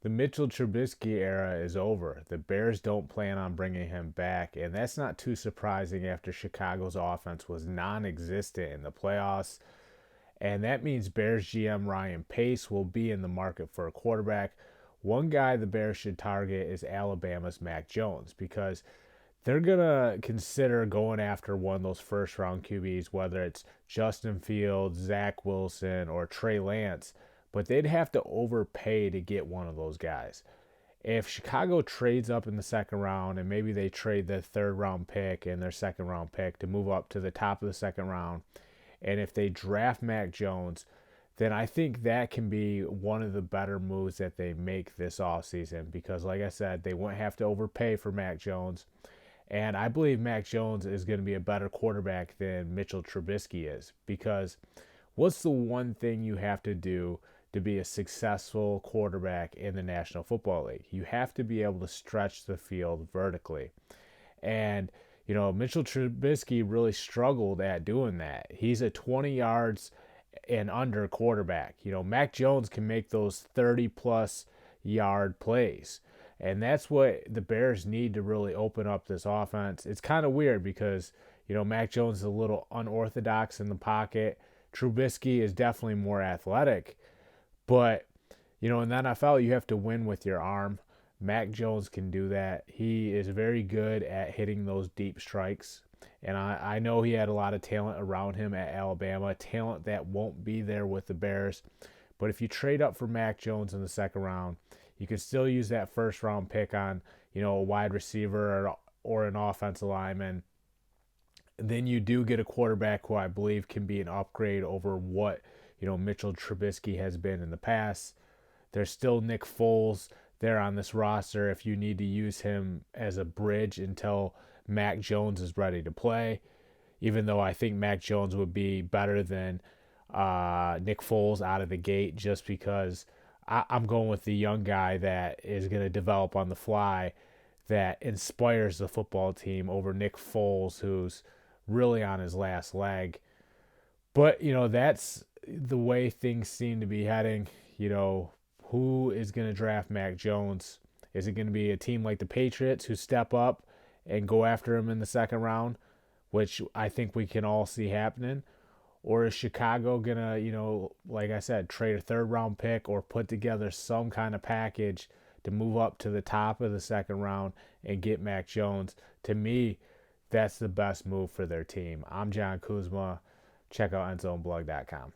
The Mitchell Trubisky era is over. The Bears don't plan on bringing him back, and that's not too surprising after Chicago's offense was non existent in the playoffs. And that means Bears GM Ryan Pace will be in the market for a quarterback. One guy the Bears should target is Alabama's Mac Jones because they're going to consider going after one of those first round QBs, whether it's Justin Fields, Zach Wilson, or Trey Lance, but they'd have to overpay to get one of those guys. If Chicago trades up in the second round and maybe they trade the third round pick and their second round pick to move up to the top of the second round, and if they draft Mac Jones, then I think that can be one of the better moves that they make this offseason because, like I said, they won't have to overpay for Mac Jones. And I believe Mac Jones is going to be a better quarterback than Mitchell Trubisky is because what's the one thing you have to do to be a successful quarterback in the National Football League? You have to be able to stretch the field vertically. And, Mitchell Trubisky really struggled at doing that. He's a 20 yards and under quarterback. Mac Jones can make those 30 plus yard plays. And that's what the Bears need to really open up this offense. It's kind of weird because, Mac Jones is a little unorthodox in the pocket. Trubisky is definitely more athletic. But, in the NFL, you have to win with your arm. Mac Jones can do that. He is very good at hitting those deep strikes. And I know he had a lot of talent around him at Alabama, talent that won't be there with the Bears. But if you trade up for Mac Jones in the second round, you can still use that first round pick on, a wide receiver or an offensive lineman. Then you do get a quarterback who I believe can be an upgrade over what, Mitchell Trubisky has been in the past. There's still Nick Foles there on this roster if you need to use him as a bridge until Mac Jones is ready to play. Even though I think Mac Jones would be better than Nick Foles out of the gate just because I'm going with the young guy that is going to develop on the fly that inspires the football team over Nick Foles, who's really on his last leg. But, that's the way things seem to be heading. Who is going to draft Mac Jones? Is it going to be a team like the Patriots who step up and go after him in the second round, which I think we can all see happening? Or is Chicago going to, like I said, trade a third round pick or put together some kind of package to move up to the top of the second round and get Mac Jones? To me, that's the best move for their team. I'm John Kuzma. Check out endzoneblog.com.